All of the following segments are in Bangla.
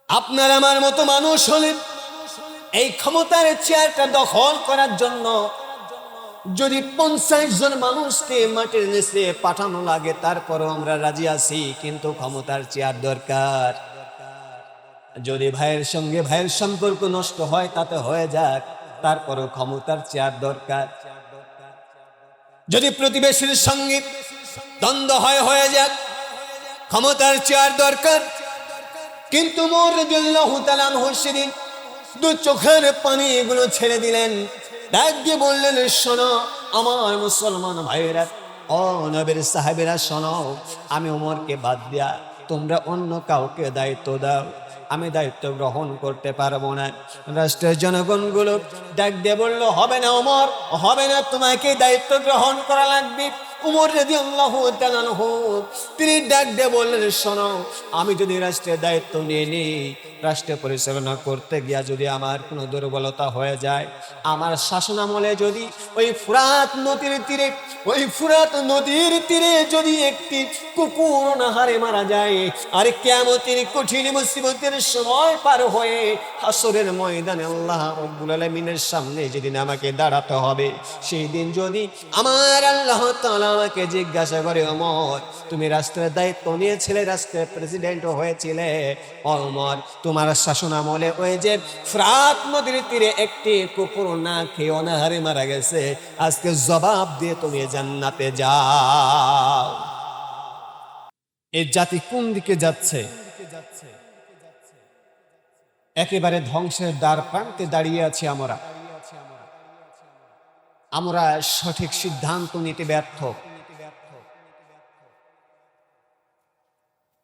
আপনার আমার মতো মানুষ হলে এই ক্ষমতার চেয়ারটা দখল করার জন্য যদি 50 জন মানুষকে মাটির নিচে পাঠানো লাগে তারপরও আমরা রাজি আছি, কিন্তু ক্ষমতার চেয়ার দরকার। যদি ভাইয়ের সঙ্গে ভাইয়ের সম্পর্ক নষ্ট হয় তাতে হয়ে যাক, তারপরও ক্ষমতার চেয়ার দরকার। যদি প্রতিবেশীর সঙ্গে দ্বন্দ্ব হয়ে যাক, ক্ষমতার চেয়ার দরকার। কিন্তু ওমর রাদিয়াল্লাহু তাআলা আনহু সেদিন দু চোখের পানি এগুলো ছেড়ে দিলেন, ডাক দিয়ে বললেন, শোনো আমার মুসলমান ভাইয়েরা, ও নবীর সাহাবীরা শোনো, আমি ওমরকে বাদ দিয়া তোমরা অন্য কাউকে দায়িত্ব দাও, আমি দায়িত্ব গ্রহণ করতে পারবো না। রাষ্ট্রের জনগণগুলো ডাক দিয়ে বলল, হবে না ওমর, হবে না, তোমাকে দায়িত্ব গ্রহণ করা লাগবে। ওমর রাদিয়াল্লাহু তাআলা আনহু তিনি ডাক দিয়ে বললেন, শোনো, আমি যদি রাষ্ট্রের দায়িত্ব নিয়ে নিই, রাষ্ট্র পরিচালনা করতে গিয়া যদি আমার কোনো দুর্বলতা হয়ে যায়, আমার শাসনামলে যদি ওই ফুরাত নদীর তীরে যদি একটি কুকুর অনাহারে মারা যায়, আর কিয়ামতের কঠিন মুসিবতের সময় পার হয়ে হাসরের ময়দানে আল্লাহ রাব্বুল আলামিনের সামনে যেদিন আমাকে দাঁড়াতে হবে, সেই দিন যদি আমার আল্লাহ তাআলা আমাকে জিজ্ঞাসা করে, ওমর তুমি রাষ্ট্রের দায়িত্ব নিয়েছিলে, রাষ্ট্রের প্রেসিডেন্ট হয়েছিলে, ওমর তোমার শাসনামলে ওই যে ফ্রাত নদীর তীরে একটি কুকুর না খেয়ে অনাহারে মারা গেছে, আজকে জবাব দিয়ে তুমি জান্নাতে যাও। এই জাতি কোন দিকে যাচ্ছে? একেবারে ধ্বংসের দ্বার প্রান্তে দাঁড়িয়ে আছি আমরা সঠিক সিদ্ধান্ত নিতে ব্যর্থ।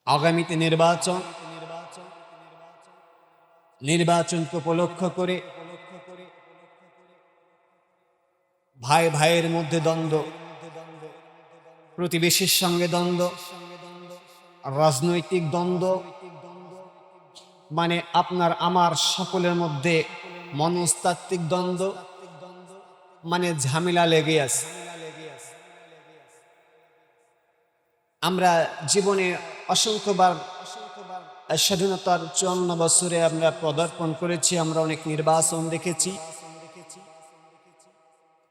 আগামীতে নির্বাচনকে উপলক্ষ করে ভাই ভাইয়ের মধ্যে দ্বন্দ্ব, প্রতিবেশীর সঙ্গে দ্বন্দ্ব, রাজনৈতিক দ্বন্দ্ব, মানে আপনার আমার সকলের মধ্যে মনস্তাত্ত্বিক দ্বন্দ্ব, মানে ঝামেলা লেগে আছে। আমরা জীবনে অসংখ্যবার স্বাধীনতার 54 বছরে আমরা পদার্পণ করেছি, আমরা অনেক নির্বাচন দেখেছি,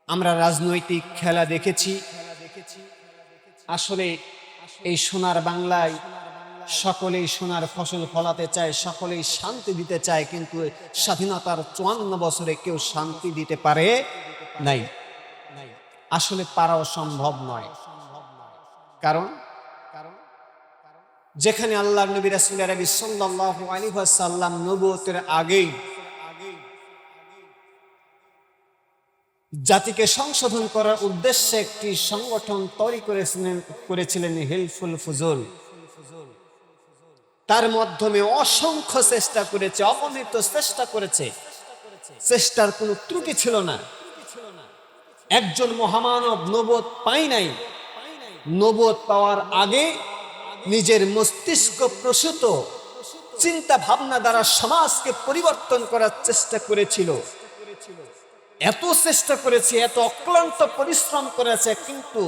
আমরা রাজনৈতিক খেলা দেখেছি। আসলে এই সোনার বাংলায় সকলেই সোনার ফসল ফলাতে চায়, সকলেই শান্তি দিতে চায়, কিন্তু স্বাধীনতার 54 বছরে কেউ শান্তি দিতে পারে নাই। আসলে পারাও সম্ভব নয়। কারণ যেখানে আল্লাহর নবী রাসূল আরবি সাল্লাল্লাহু আলাইহি ওয়াসাল্লাম নবুয়তের আগেই জাতিকে সংশোধন করার উদ্দেশ্যে একটি সংগঠন তৈরি করেছিলেন হিলফুল ফুজুল, তার মাধ্যমে অসংখ্য চেষ্টা করেছে, অগণিত চেষ্টা করেছে, চেষ্টার কোনো ত্রুটি ছিল না। একজন মহামানব নবুয়ত পায় নাই, নবুয়ত পাওয়ার আগে নিজের মস্তিষ্ক প্রসূত চিন্তা ভাবনা দ্বারা সমাজকে পরিবর্তন করার চেষ্টা করেছিল। এত চেষ্টা করেছে, এত অক্লান্ত পরিশ্রম করেছে, কিন্তু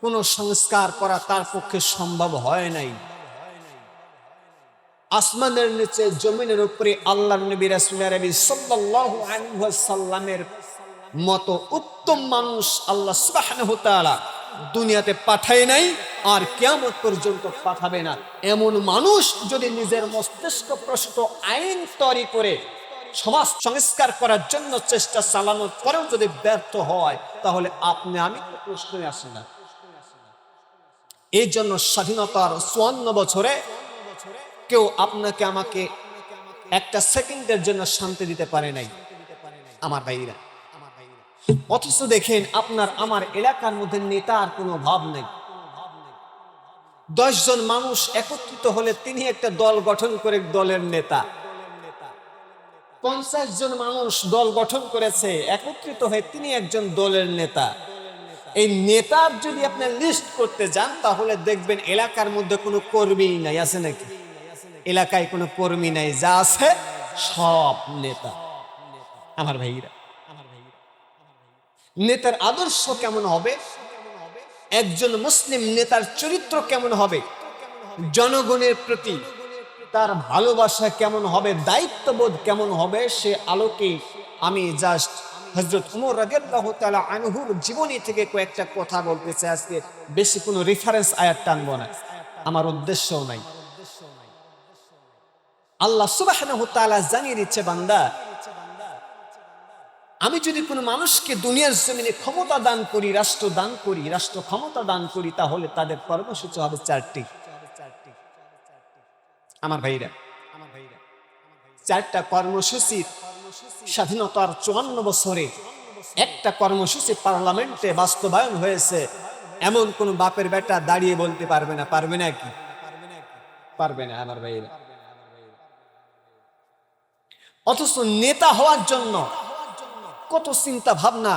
কোন সংস্কার করা তার পক্ষে সম্ভব হয় নাই। আসমানের নিচে জমিনের উপরে আল্লাহর নবী রাসূল আরবি সাল্লাল্লাহু আলাইহি ওয়াসাল্লামের মতো উত্তম মানুষ আল্লাহ সুবহানাহু ওয়া তাআলা দুনিয়াতে পাঠায় নাই, আর কিয়ামত পর্যন্ত পাঠাবে না। এমন মানুষ যদি নিজের মস্তিষ্ক প্রসূত আইন তৈরি করে সমাজ সংস্কার করার জন্য চেষ্টা চালানোর পরেও যদি ব্যর্থ হয়, তাহলে আপনি আমি প্রশ্নই আসে না। এই জন্য স্বাধীনতার 54 বছরে কেউ আপনাকে আমাকে একটা সেকেন্ডের জন্য শান্তি দিতে পারে নাই আমার ভাইরা। অথচ দেখেন আপনার আমার এলাকার মধ্যে নেতার কোনো ভাব নেই। 10 জন মানুষ একত্রিত হলে তিনি একটা দল গঠন করে দলের নেতা। 50 জন মানুষ দল গঠন করেছে, একত্রিত হয়ে তিনি একজন দলের নেতা। এই নেতার যদি আপনি লিস্ট করতে যান, তাহলে দেখবেন এলাকার মধ্যে কোনো কর্মী নাই। আছে নাকি? এলাকায় কোনো কর্মী নাই, যা আছে সব নেতা। আমার ভাইরা, নেতার আদর্শ কেমন হবে, একজন মুসলিম নেতার চরিত্র কেমন হবে, জনগণের প্রতি তার ভালোবাসা কেমন হবে, দায়িত্ববোধ কেমন হবে, সে আলোকে আমি জাস্ট হযরত ওমর রাদিয়াল্লাহু তাআলা আনহুর জীবনী থেকে কয়েকটা কথা বলতে চাই আজকে। বেশি কোনো রেফারেন্স আয়াত টানবো না, আমার উদ্দেশ্যও নাই। আল্লাহ সুবহানাহু ওয়া তাআলা জানিয়ে দিচ্ছে, বান্দা, আমি যদি কোনো মানুষকে দুনিয়ার জমিনে ক্ষমতা দান করি, রাষ্ট্র দান করি, রাষ্ট্র ক্ষমতা দান করি, তাহলে তাদের কর্মসূচি হবে চারটি। আমার ভাইরা, চারটা কর্মসূচির স্বাধীনতার 54 বছরে একটা কর্মসূচি পার্লামেন্টে বাস্তবায়ন হয়েছে। এমন কোন বাপের বেটা দাঁড়িয়ে বলতে পারবে না, পারবে না কি? পারবে না আমার ভাইরা। অথচ নেতা হওয়ার জন্য কত চিন্তা ভাবনা,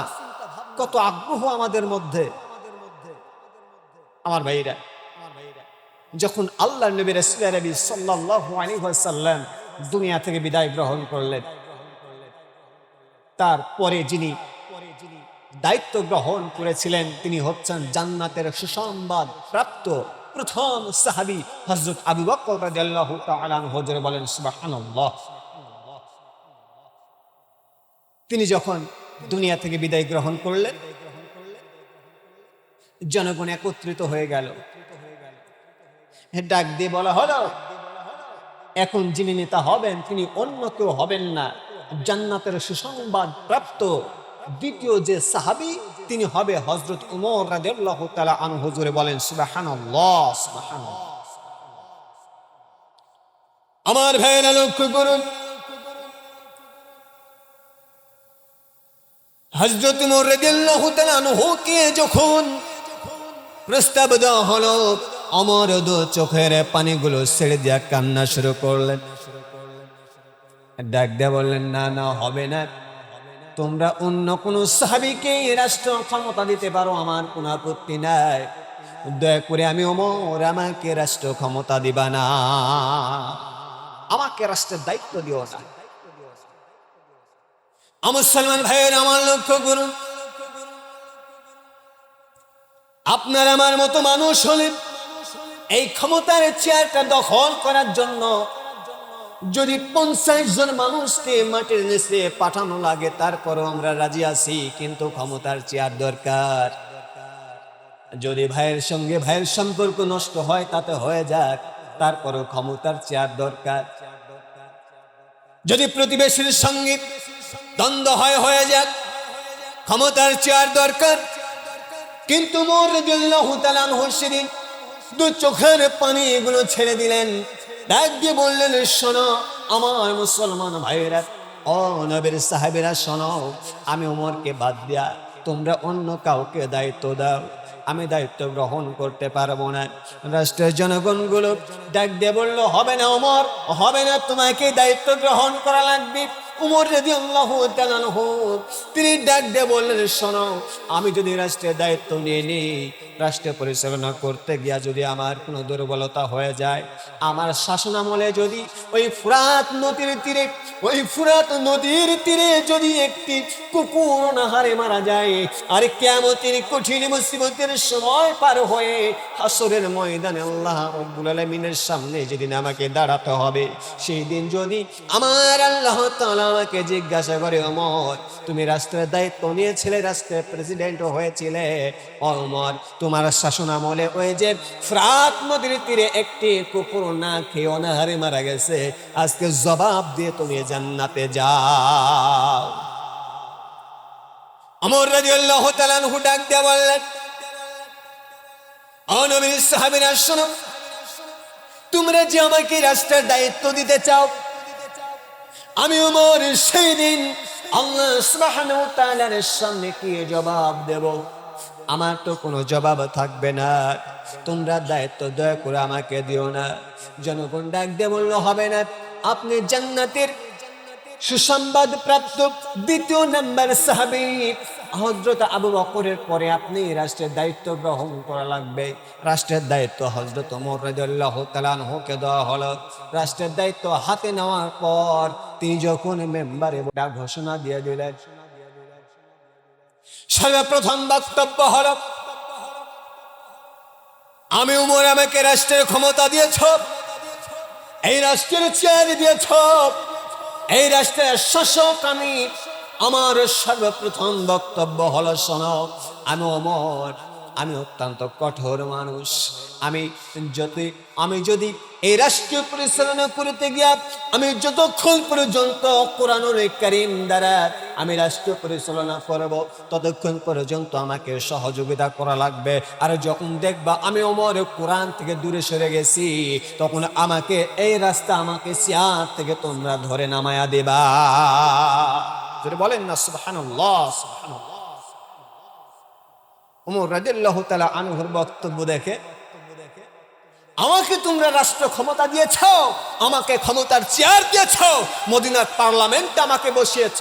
কত আগ্রহ আমাদের মধ্যে। আমার ভাইরা, যখন আল্লাহর নবী রাসূল সাল্লাল্লাহু আলাইহি ওয়াসাল্লাম দুনিয়া থেকে বিদায় গ্রহণ করলেন, তারপরে যিনি দায়িত্ব গ্রহণ করেছিলেন তিনি হচ্ছেন জান্নাতের সুসংবাদ প্রাপ্ত প্রথম সাহাবী হযরত আবু বকর রাদিয়াল্লাহু তাআলা আনহু। জোরে বলেন সুবহানাল্লাহ। তিনি যখন দুনিয়া থেকে বিদায় গ্রহণ করলেন, জনগণ একত্রিত হয়ে গেল। ডাক দিয়ে বলা হলো, এখন যিনি নেতা হবেন তিনি অন্য কেউ হবেন না, জান্নাতের সুসংবাদ প্রাপ্ত দ্বিতীয় যে সাহাবী তিনি হবে হযরত ওমর রাদিয়াল্লাহু তাআলা আনহু। জোরে বলেন সুবহানাল্লাহ, সুবহানাল্লাহ। আমার ভাইরা লক্ষ্য করুন, হযরত ওমর রাদিয়াল্লাহু তাআলা আনহুকে যখন প্রস্তাব দেওয়া হলো, ওমর দু চোখের পানিগুলো ছেড়ে দিয়ে কান্না শুরু করলেন। ডাক দিয়ে বললেন, না না, হবে না, তোমরা অন্য কোন সাহাবীকে রাষ্ট্র ক্ষমতা দিতে পারো, আমার কোনো আপত্তি নাই, দয়া করে আমি ওমর, আমাকে রাষ্ট্র ক্ষমতা দিবা না, আমাকে রাষ্ট্রের দায়িত্ব দিও না। মুসলমান ভাইয়ের আমার লক্ষ্য করুন, আপনার আমার মতো মানুষ হলে এই ক্ষমতার চেয়ারটা দখল করার জন্য যদি 50 জন মানুষকে মাটির নিচে পাঠানো লাগে, তারপরও আমরা রাজি আছি, কিন্তু ক্ষমতার চেয়ার দরকার। যদি ভাইয়ের সঙ্গে ভাইয়ের সম্পর্ক নষ্ট হয় তাতে হয়ে যাক, তারপরও ক্ষমতার চেয়ার দরকার। যদি প্রতিবেশীর সঙ্গে দ্বন্দ্ব হয়ে যাক, ক্ষমতার চেয়ার দরকার। কিন্তু ওমর রাদিয়াল্লাহু তাআলা আনহু সেদিন দু চোখের পানি এগুলো ছেড়ে দিলেন, ডাক দিয়ে বললেন, শোনো আমার মুসলমান ভাইয়েরা, ও নবীর সাহাবীরা, শোনো, আমি ওমরকে বাদ দিয়া তোমরা অন্য কাউকে দায়িত্ব দাও, আমি দায়িত্ব গ্রহণ করতে পারবো না। রাষ্ট্রের জনগণগুলো ডাক দিয়ে বলল, হবে না ওমর, হবে না, তোমাকে দায়িত্ব গ্রহণ করা লাগবে। ওমর রাদিয়াল্লাহু তাআলা আনহু তিনি ডাক দিয়ে বললেন, শোনো, আমি যদি রাষ্ট্রের দায়িত্ব নিয়ে নিই, রাষ্ট্র পরিচালনা করতে গিয়া যদি আমার কোনো দুর্বলতা হয়ে যায়, আমার শাসন আমলে যদি ওই ফুরাত নদীর তীরে যদি একটি কুকুর অনাহারে মারা যায়, আর কিয়ামতের কঠিন মুসিবতের সময় পার হয়ে হাসরের ময়দানে আল্লাহ রাব্বুল আলামিনের সামনে যেদিন আমাকে দাঁড়াতে হবে, সেই দিন যদি আমার আল্লাহ তাআলা আমাকে জিজ্ঞাসা করে, ওমর তুমি রাষ্ট্রের দায়িত্ব নিয়েছিলে, রাষ্ট্রের প্রেসিডেন্ট হয়েছিলে, ওমর তোমার শাসন আমলে ওই যে ফ্রাত নদীর তীরে একটি কুকুর না খেয়ে অনাহারে মারা গেছে, আজকে জবাব দিয়ে তুমি জান্নাতে যাও। ওমর রাদিয়াল্লাহু তাআলা আনহু ডাক দিয়ে বললেন, ও নবীর সাহাবীরা, শোনো, তোমরা যে আমাকে রাষ্ট্রের দায়িত্ব দিতে চাও, আমি ওমর সেই দিন আল্লাহ সুবহানাহু ওয়া তাআলার সামনে কি জবাব দেব? আমার তো কোনো জবাব থাকবে না, তোমরা দায়িত্ব দয়া করে আমাকে দিও না। জনগণ ডাক দিয়ে বলল, হবে না, আপনি জান্নাতের সুসংবাদ প্রাপ্ত দ্বিতীয় নাম্বার সাহাবী হযরত আবু বকরের পরে আপনি রাষ্ট্রের দায়িত্ব গ্রহণ করা লাগবে। রাষ্ট্রের দায়িত্ব হযরত ওমর রাদিয়াল্লাহু তাআলা আনহুকে দেওয়া হলো। রাষ্ট্রের দায়িত্ব হাতে নেওয়ার পর তিনি যখন মেম্বারে ঘোষণা দিয়ে দিলেন, সর্বপ্রথম বক্তব্য হলো, আমি ওমর, আমাকে রাষ্ট্রের ক্ষমতা দিয়েছ, এই রাষ্ট্রের চেয়ার দিয়েছ, এই রাষ্ট্রের শাসক আমি। আমার সর্বপ্রথম বক্তব্য হলো, শোনো, আমি ওমর, আমি অত্যন্ত কঠোর মানুষ। আমি যদি এই রাষ্ট্র পরিচালনা করতে গিয়া আমি যতক্ষণ পর্যন্ত কোরআনুল কারীম দ্বারা আমি রাষ্ট্র পরিচালনা করব, ততক্ষণ পর্যন্ত আমাকে সহযোগিতা করা লাগবে। আর যখন দেখবা আমি ওমর কোরআন থেকে দূরে সরে গেছি, তখন আমাকে এই রাস্তা, আমাকে চেয়ার থেকে তোমরা ধরে নামায়া দেবা। যদি বলেন না সুবহানাল্লাহ, সুবহানাল্লাহ। ওমর রাদিয়াল্লাহু তাআলা আনহুর বক্তব্য দেখে, আমাকে তোমরা রাষ্ট্র ক্ষমতা দিয়েছ, আমাকে ক্ষমতার চেয়ার দিয়েছ, মদিনার পার্লামেন্টে আমাকে বসিয়েছ।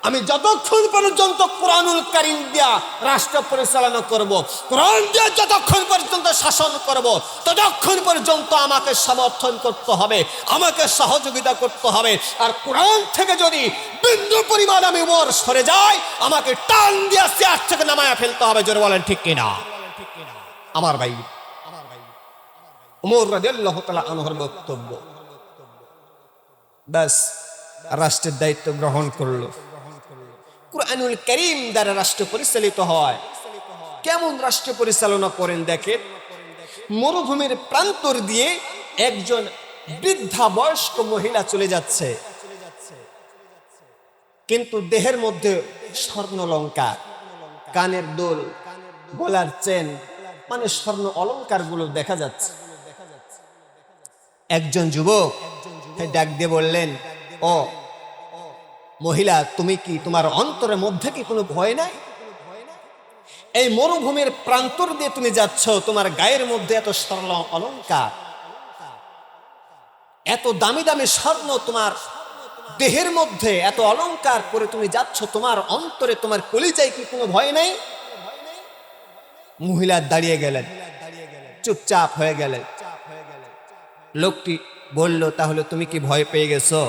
আমি যতক্ষণ পর্যন্ত কোরআনুল কারীম দিয়া রাষ্ট্র পরিচালনা করব, কোরআন দিয়া যতক্ষণ পর্যন্ত শাসন করব, ততক্ষণ পর্যন্ত আমাকে সমর্থন করতে হবে, আমাকে সহযোগিতা করতে হবে। আর কোরআন থেকে যদি বিন্দু পরিমাণ আমি ওমর সরে যাই, আমাকে টান দিয়া চেয়ার থেকে নামায়া ফেলতে হবে। জোরে বলেন ঠিক কিনা? আমার ভাই ওমর রাদিয়াল্লাহু তাআলা আনহুর বক্তব্য। ব্যাস, রাষ্ট্রের দায়িত্ব গ্রহণ করলো। কোরআনুল কারীম দ্বারা রাষ্ট্র পরিচালিত হয়। কেমন রাষ্ট্র পরিচালনা করেন দেখেন। মরুভূমির প্রান্তর দিয়ে একজন বৃদ্ধা বয়স্ক মহিলা চলে যাচ্ছে, কিন্তু দেহের মধ্যে স্বর্ণ অলংকার, কানের দুল, গলার চেন, মানে স্বর্ণ অলংকার গুলো দেখা যাচ্ছে। একজন যুবক ডাক দিয়ে বললেন, ও মহিলা, তুমি কি, তোমার অন্তরের মধ্যে কি কোনো ভয় নাই? এই মরুভূমির প্রান্তর দিয়ে তুমি যাচ্ছ, তোমার গায়ের মধ্যে এত স্বর্ণ অলংকার, এত দামি দামি স্বর্ণ, তোমার দেহের মধ্যে এত অলংকার পরে তুমি যাচ্ছ, তোমার অন্তরে, তোমার কলিজায় কি কোনো ভয় নাই? মহিলা দাঁড়িয়ে গেলেন, চুপচাপ হয়ে গেলেন। লোকটি বলল, তাহলে তুমি কি ভয় পেয়ে গেছো?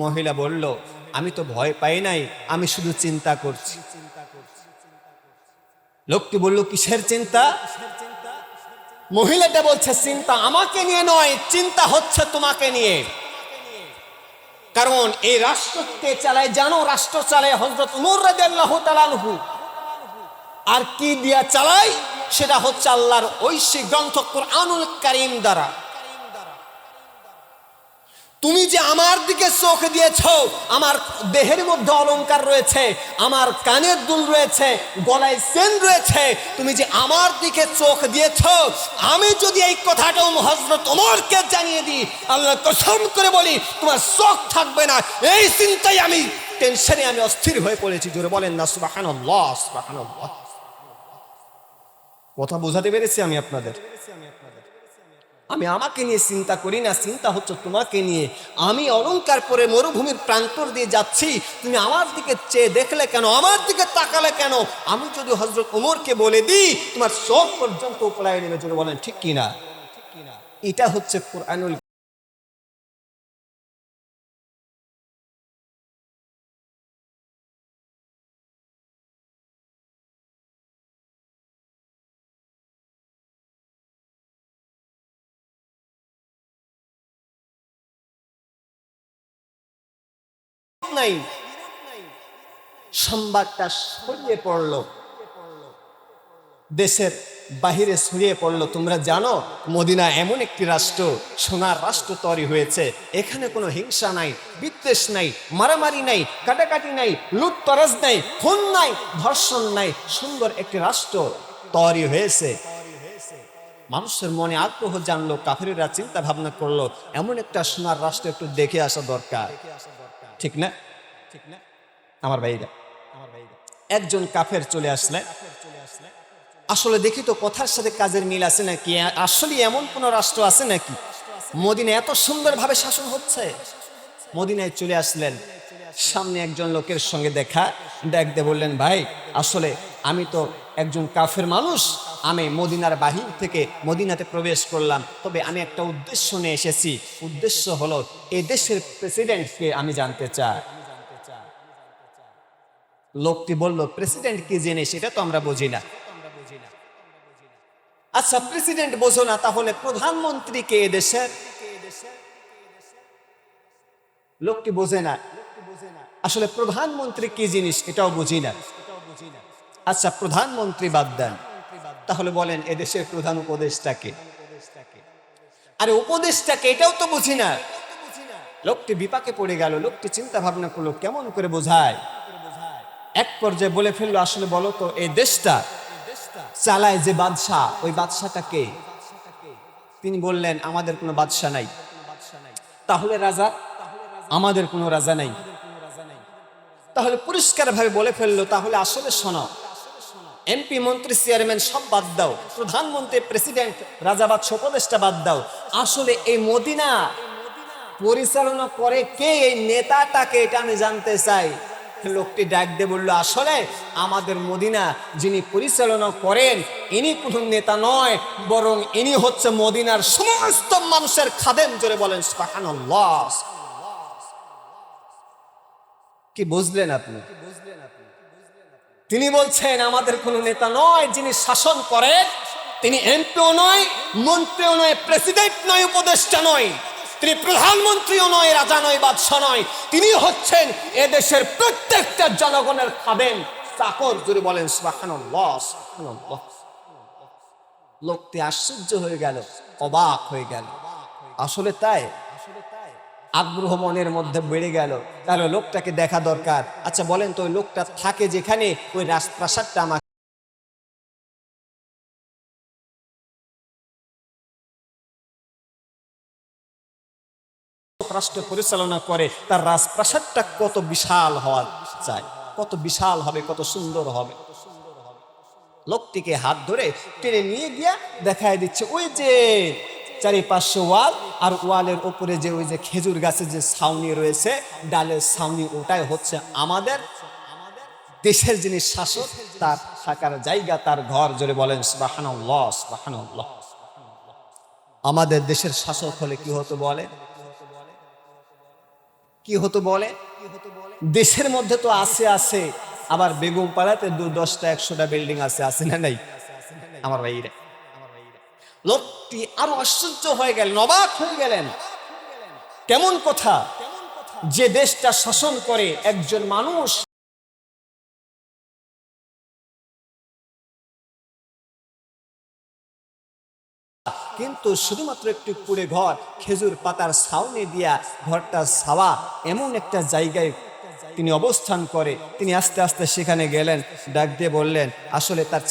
মহিলা বলল, আমি তো ভয় পাই নাই, আমি শুধু চিন্তা করছি। লোকটি বলল, কিসের চিন্তা? মহিলাটা বলছে, চিন্তা আমাকে নিয়ে নয়, চিন্তা হচ্ছে তোমাকে নিয়ে। কারণ এই রাষ্ট্রকে চালায়, জানো, রাষ্ট্র চালায় হযরত ওমর রাদিয়াল্লাহু তাআলা আনহু। আর কি দিয়া চালায়? সেটা হচ্ছে আল্লাহর ঐশী গ্রন্থ কোরআনুল কারীম দ্বারা। তুমি যে আমার দিকে চোখ দিয়েছ, আমার দেহের মধ্যে অলংকার রয়েছে, আমার কানের দুল রয়েছে, গলায় চেন রয়েছে, তুমি যে আমার দিকে চোখ দিয়েছ, আমি যদি এই কথাটা হযরত ওমরকে জানিয়ে দিই, আল্লাহ কসম করে বলি, তোমার চোখ থাকবে না। এই চিন্তায় আমি টেনশনে, আমি অস্থির হয়ে পড়েছি। জোরে বলেন না সুবহানাল্লাহ, সুবহানাল্লাহ। কথা বোঝাতে পেরেছি আমি আপনাদের? আমি আমাকে নিয়ে চিন্তা করি না, চিন্তা হচ্ছে তোমাকে নিয়ে। আমি অলংকার পরে মরুভূমির প্রান্তর দিয়ে যাচ্ছি, তুমি আমার দিকে চেয়ে দেখলে কেন, আমার দিকে তাকালে কেন? আমি যদি হযরত ওমরকে বলে দিই, তোমার চোখ পর্যন্ত উপড়ায় নেবে। জোরে বলেন ঠিক কিনা? এটা হচ্ছে কোরআনুল নাই। সংবাদটা ছড়িয়ে পড়ল, দেশের বাহিরে ছড়িয়ে পড়ল। তোমরা জানো, মদিনা এমন একটি রাষ্ট্র, সোনার রাষ্ট্র তৈরি হয়েছে। এখানে কোনো হিংসা নাই, বিদ্বেষ নাই, মারামারি নাই, কাটাকাটি নাই, লুটতরাজ নাই, খুন নাই, ধর্ষণ নাই। সুন্দর একটি রাষ্ট্র তৈরি হয়েছে। মানুষের মনে আগ্রহ জানলো, কাফেররা চিন্তা ভাবনা করলো, এমন একটা সোনার রাষ্ট্র একটু দেখে আসা দরকার। ঠিক না? আমার ভাইরা, একজন কাফের চলে আসলে, আসলে দেখি তো কথার সাথে কাজের মিল আছে নাকি, আসলে এমন কোন রাষ্ট্র আছে নাকি মদিনা এত সুন্দরভাবে শাসন হচ্ছে। মদিনায় চলে আসলেন, সামনে একজন লোকের সঙ্গে দেখা, দেখতে বললেন, ভাই আসলে আমি তো একজন কাফের মানুষ, আমি মদিনার বাহির থেকে মদিনাতে প্রবেশ করলাম, তবে আমি একটা উদ্দেশ্য নিয়ে এসেছি। উদ্দেশ্য হলো এই দেশের প্রেসিডেন্টকে আমি জানতে চাই। লোকটি বলল, প্রেসিডেন্ট কি জিনিস এটা তো আমরা বুঝি না। আচ্ছা, প্রেসিডেন্ট বোঝো না, তাহলে প্রধানমন্ত্রী কে দেশের? লোকটি বোঝে না আসলে প্রধানমন্ত্রী কি জিনিস, এটাও বুঝি না। আচ্ছা, প্রধানমন্ত্রী বাদ দেন, তাহলে বলেন এদেশের প্রধান উপদেষ্টাকে। আরে উপদেষ্টাকে, এটাও তো বুঝি না। লোকটি বিপাকে পড়ে গেল। লোকটি চিন্তা ভাবনা করলো কেমন করে বোঝায়। এক পর্যায়ে বলে ফেললো, আসলে বলো তো এই দেশটা চালায় যে বাদশাহ, ওই বাদশাটা কে? তিনি বললেন, আমাদের কোনো বাদশাহ নাই। তাহলে রাজা? আমাদের কোনো রাজা নাই। তাহলে পরিষ্কার ভাবে বলে ফেললো, তাহলে আসলে শোনো, এমপি মন্ত্রী চেয়ারম্যান সব বাদ দাও, প্রধানমন্ত্রী প্রেসিডেন্ট রাজা বাদশা উপদেষ্টা বাদ দাও, আসলে এই মদিনা পরিচালনা করে কে? এই নেতাটাকে, এটা আমি জানতে চাই। লোকটি ডাক দিয়ে বলল, আসলে আমাদের মদিনা যিনি পরিচালনা করেন ইনি কোনো নেতা নয়, বরং ইনি হচ্ছে মদিনার সমস্ত মানুষের খাদেম। জোরে বলেন সুবহানাল্লাহ। কি বুঝলেন আপনি? তিনি বলছেন আমাদের কোনো নেতা নয়, যিনি শাসন করেন তিনি এমপিও নয়, মন্ত্রীও নয়, প্রেসিডেন্ট নয়, উপদেষ্টা নয়, তিনি প্রধানমন্ত্রীও নয়, রাজা নয়, বাদশা নয়, তিনি হচ্ছেন এদেশের প্রত্যেকটা জনগণের খাদেম, চাকর। জোরে বলেন সুবহানাল্লাহ, সুবহানাল্লাহ। লোকটি আশ্চর্য হয়ে গেল, অবাক হয়ে গেল। আসলে তাই, আগ্রহ মনের মধ্যে বেড়ে গেল। তাহলে লোকটাকে দেখা দরকার। আচ্ছা বলেন তো, ওই লোকটা থাকে যেখানে, ওই রাজপ্রাসাদটা আমাকে রাষ্ট্র পরিচালনা করে, তার রাজপ্রাসাদটা কত বিশাল হওয়া চাই, কত বিশাল হবে, কত সুন্দর হবে। লোকটিকে হাত ধরে টেনে নিয়ে গিয়া দেখায় দিচ্ছে, ওই যে 4-500 ওয়াল, আর ওয়ালের উপরে যে ওই যে খেজুর গাছের যে ছাউনি রয়েছে, ডালের ছাউনি, ওটাই হচ্ছে আমাদের দেশের যিনি শাসক তার থাকার জায়গা, তার ঘর। জোরে বলেন সুবহানাল্লাহ, সুবহানাল্লাহ। আমাদের দেশের শাসক হলে কি হতো বলে? কি হতো বলে? দেশের মধ্যে তো আছে, আবার বেগম পাড়াতে 10টা 100টা বিল্ডিং আছে না নাই আমার ভাইরা? লোকটি আরো আশ্চর্য হয়ে গেলেন, অবাক হয়ে গেলেন। কেমন কথা, যে দেশটা শাসন করে একজন মানুষ, কিন্তু শুধুমাত্র একটু কুড়ে ঘর, খেজুর পাতার ছাউনি দিয়া ঘরটা ছাওয়া, এমন একটা জায়গায় তিনি অবস্থান করে। তিনি আস্তে আস্তে সেখানে গেলেন, ডাক দিয়ে বললেন, আসলে তার